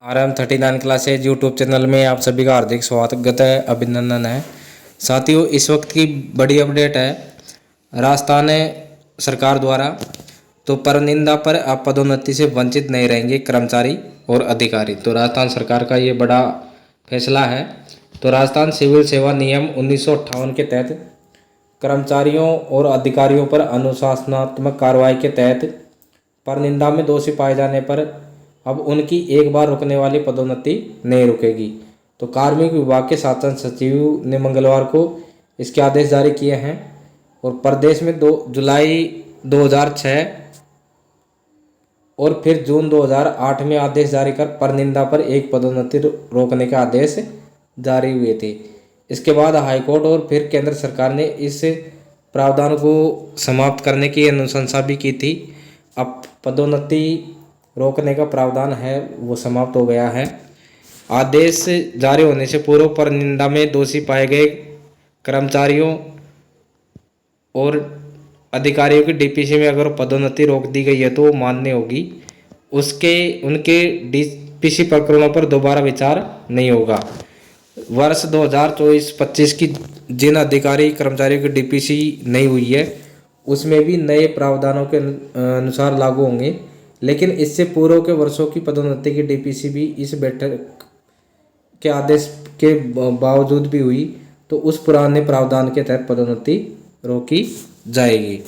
RM39 classes YouTube channel में आप सभी का हार्दिक स्वागत है, अभिनंदन है। साथियों, इस वक्त की बड़ी अपडेट है राजस्थान सरकार द्वारा। तो परनिंदा पर अब पदोन्नति से वंचित नहीं रहेंगे कर्मचारी और अधिकारी। तो राजस्थान सरकार का ये बड़ा फैसला है। तो राजस्थान सिविल सेवा नियम 1958 के तहत कर्मचारियों और अधिकारियों पर अनुशासनात्मक कार्रवाई के तहत परनिंदा में दोषी पाए जाने पर अब उनकी एक बार रुकने वाली पदोन्नति नहीं रुकेगी। तो कार्मिक विभाग के शासन सचिव ने मंगलवार को इसके आदेश जारी किए हैं। और प्रदेश में 2 जुलाई 2006 और फिर जून 2008 में आदेश जारी कर परनिंदा पर एक पदोन्नति रोकने के आदेश जारी हुए थे। इसके बाद हाईकोर्ट और फिर केंद्र सरकार ने इस प्रावधान को समाप्त करने की अनुशंसा भी की थी। अब पदोन्नति रोकने का प्रावधान है वो समाप्त हो गया है। आदेश जारी होने से पूर्व परनिंदा में दोषी पाए गए कर्मचारियों और अधिकारियों की डीपीसी में अगर पदोन्नति रोक दी गई है तो वो मान्य होगी। उनके डीपीसी प्रकरणों पर दोबारा विचार नहीं होगा। वर्ष 2024-25 की जिन अधिकारी कर्मचारियों की डीपीसी नहीं हुई है उसमें भी नए प्रावधानों के अनुसार लागू होंगे। लेकिन इससे पूर्व के वर्षों की पदोन्नति की डीपीसी भी इस बैठक के आदेश के बावजूद भी हुई तो उस पुराने प्रावधान के तहत पदोन्नति रोकी जाएगी।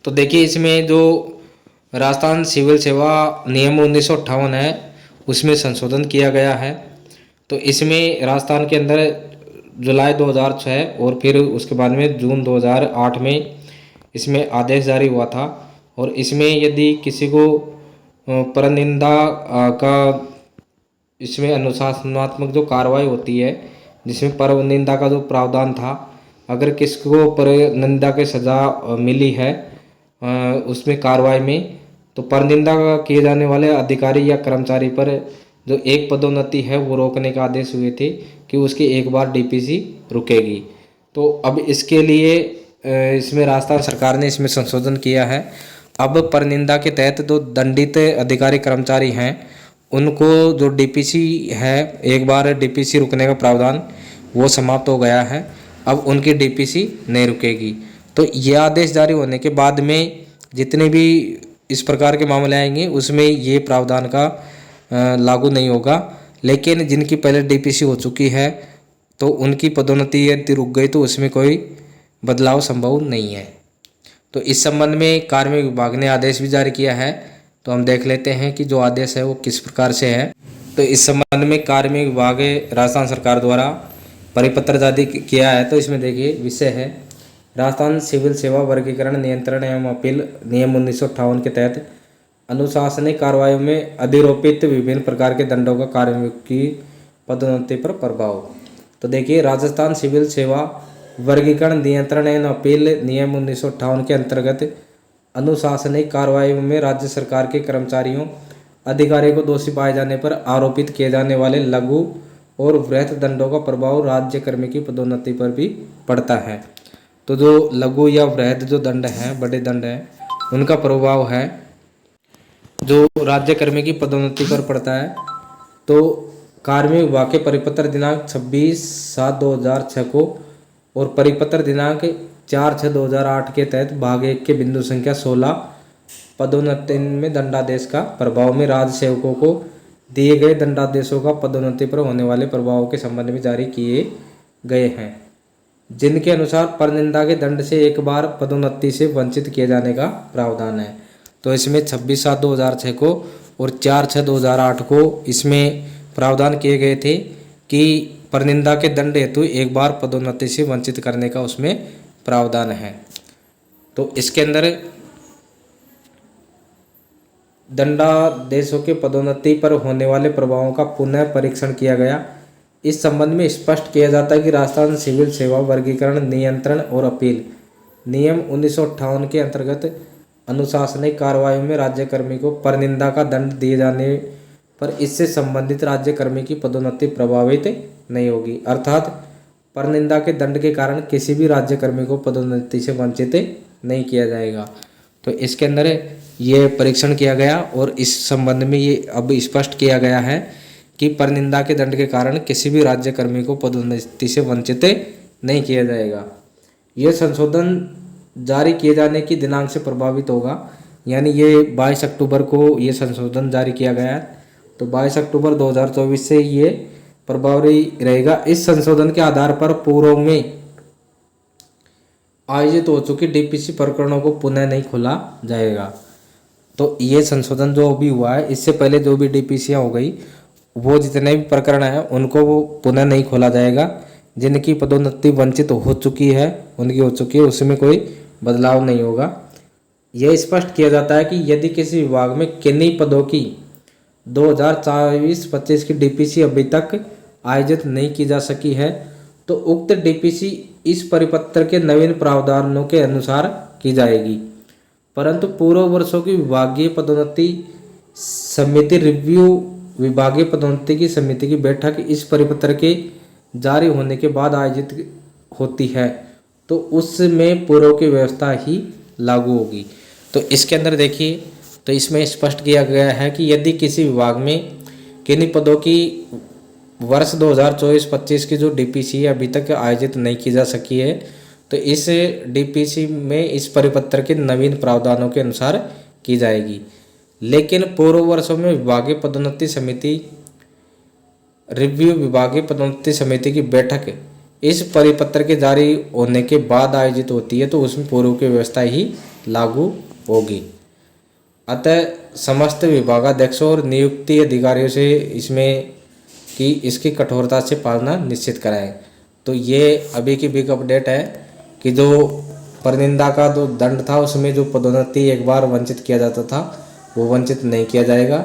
तो देखिए, इसमें जो राजस्थान सिविल सेवा नियम 1958 है उसमें संशोधन किया गया है। तो इसमें राजस्थान के अंदर जुलाई 2006 और फिर उसके बाद में जून 2008 में इसमें आदेश जारी हुआ था। और इसमें यदि किसी को परनिंदा का इसमें अनुशासनात्मक जो कार्रवाई होती है जिसमें परनिंदा का जो प्रावधान था, अगर किसी को परनिंदा की सज़ा मिली है उसमें कार्रवाई में, तो परनिंदा किए जाने वाले अधिकारी या कर्मचारी पर जो एक पदोन्नति है वो रोकने का आदेश हुए थे कि उसकी एक बार डीपीसी रुकेगी। तो अब इसके लिए इसमें राजस्थान सरकार ने इसमें संशोधन किया है। अब परनिंदा के तहत जो दंडित अधिकारी कर्मचारी हैं उनको जो डीपीसी है, एक बार डीपीसी रुकने का प्रावधान वो समाप्त हो गया है। अब उनकी डीपीसी नहीं रुकेगी। तो यह आदेश जारी होने के बाद में जितने भी इस प्रकार के मामले आएंगे उसमें ये प्रावधान का लागू नहीं होगा। लेकिन जिनकी पहले डीपीसी हो चुकी है तो उनकी पदोन्नति यदि रुक गई तो उसमें कोई बदलाव संभव नहीं है। तो इस संबंध में कार्मिक विभाग ने आदेश भी जारी किया है। तो हम देख लेते हैं कि जो आदेश है वो किस प्रकार से है। तो इस संबंध में कार्मिक विभाग राजस्थान सरकार द्वारा परिपत्र जारी किया है। तो इसमें देखिए, विषय है राजस्थान सिविल सेवा वर्गीकरण नियंत्रण एवं अपील नियम 1958 के तहत अनुशासनिक कार्रवाई में अधिरोपित विभिन्न प्रकार के दंडों का कार्मिक की पदोन्नति पर प्रभाव। तो देखिए, राजस्थान सिविल सेवा वर्गीकरण नियंत्रण एवं अपील नियम 1958 के अंतर्गत अनुशासनिक कार्रवाई में राज्य सरकार के कर्मचारियों अधिकारियों को दोषी पाए जाने पर आरोपित किए जाने वाले लघु और वृहत दंडों का प्रभाव राज्य कर्मी की पदोन्नति पर भी पड़ता है। तो जो लघु या वृहत जो दंड हैं, बड़े दंड हैं, उनका प्रभाव है जो राज्य कर्मी की पदोन्नति पर पड़ता है। तो कार्मिक विभाग के परिपत्र दिनांक 26/7/2006 को और परिपत्र दिनांक 4/6/2008 के तहत भाग 1 के बिंदु संख्या 16 पदोन्नति में दंडादेश का प्रभाव में राज्य सेवकों को दिए गए दंडादेशों का पदोन्नति पर होने वाले प्रभावों के संबंध में जारी किए गए हैं, जिनके अनुसार परनिंदा के दंड से एक बार पदोन्नति से वंचित किए जाने का प्रावधान है। तो इसमें 26/7/2006 को और 4/6/2008 को इसमें प्रावधान किए गए थे कि परनिंदा के दंड हेतु एक बार पदोन्नति से वंचित करने का उसमें प्रावधान है। तो इसके अंदर दंडादेशों के पदोन्नति पर होने वाले प्रभावों का पुनः परीक्षण किया गया। इस संबंध में स्पष्ट किया जाता है कि राजस्थान सिविल सेवा वर्गीकरण नियंत्रण और अपील नियम 1958 के अंतर्गत अनुशासनिक कार्रवाई में राज्य कर्मी को परनिंदा का दंड दिए जाने पर इससे संबंधित राज्य कर्मी की पदोन्नति प्रभावित नहीं होगी। अर्थात परनिंदा के दंड के कारण किसी भी राज्य कर्मी को पदोन्नति से वंचित नहीं किया जाएगा। तो इसके अंदर ये परीक्षण किया गया और इस संबंध में ये अब स्पष्ट किया गया है कि परनिंदा के दंड के कारण किसी भी राज्यकर्मी को पदोन्नति से वंचित नहीं किया जाएगा। यह संशोधन जारी किए जाने की दिनांक से प्रभावित होगा, यानी ये 22 अक्टूबर को ये संशोधन जारी किया गया है, तो 22 अक्टूबर 2024 से ये प्रभावी रहेगा। इस संशोधन के आधार पर पूर्व में आयोजित हो चुके डीपीसी प्रकरणों को पुनः नहीं खोला जाएगा। तो ये संशोधन जो भी हुआ है, इससे पहले जो भी डीपीसीयाँ हो गई, वो जितने भी प्रकरण हैं उनको वो पुनः नहीं खोला जाएगा। जिनकी पदोन्नति वंचित हो चुकी है, उनकी हो चुकी है, उसमें कोई बदलाव नहीं होगा। यह स्पष्ट किया जाता है कि यदि किसी विभाग में किन्हीं पदों की 2024-25 की डीपीसी अभी तक आयोजित नहीं की जा सकी है, तो उक्त डीपीसी इस परिपत्र के नवीन प्रावधानों के अनुसार की जाएगी। परंतु पूर्व वर्षों की विभागीय पदोन्नति समिति रिव्यू विभागीय पदोन्नति की समिति की बैठक इस परिपत्र के जारी होने के बाद आयोजित होती है, तो उसमें पूर्व की व्यवस्था ही लागू होगी। तो इसके अंदर देखिए, तो इसमें स्पष्ट किया गया है कि यदि किसी विभाग में किन्हीं पदों की वर्ष 2024-25 की जो डीपीसी अभी तक आयोजित नहीं की जा सकी है, तो इस डीपीसी में इस परिपत्र के नवीन प्रावधानों के अनुसार की जाएगी। लेकिन पूर्व वर्षों में विभागीय पदोन्नति समिति रिव्यू विभागीय पदोन्नति समिति की बैठक इस परिपत्र के जारी होने के बाद आयोजित होती है, तो उसमें पूर्व की व्यवस्था ही लागू होगी। अतः समस्त विभागाध्यक्षों और नियुक्ति अधिकारियों से इसमें कि इसकी कठोरता से पालना निश्चित कराएं। तो ये अभी की बिग अपडेट है कि जो परनिंदा का जो दंड था, उसमें जो पदोन्नति एक बार वंचित किया जाता था, वो वंचित नहीं किया जाएगा।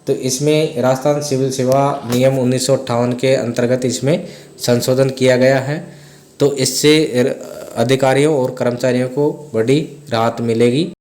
तो इसमें राजस्थान सिविल सेवा नियम 1958 के अंतर्गत इसमें संशोधन किया गया है। तो इससे अधिकारियों और कर्मचारियों को बड़ी राहत मिलेगी।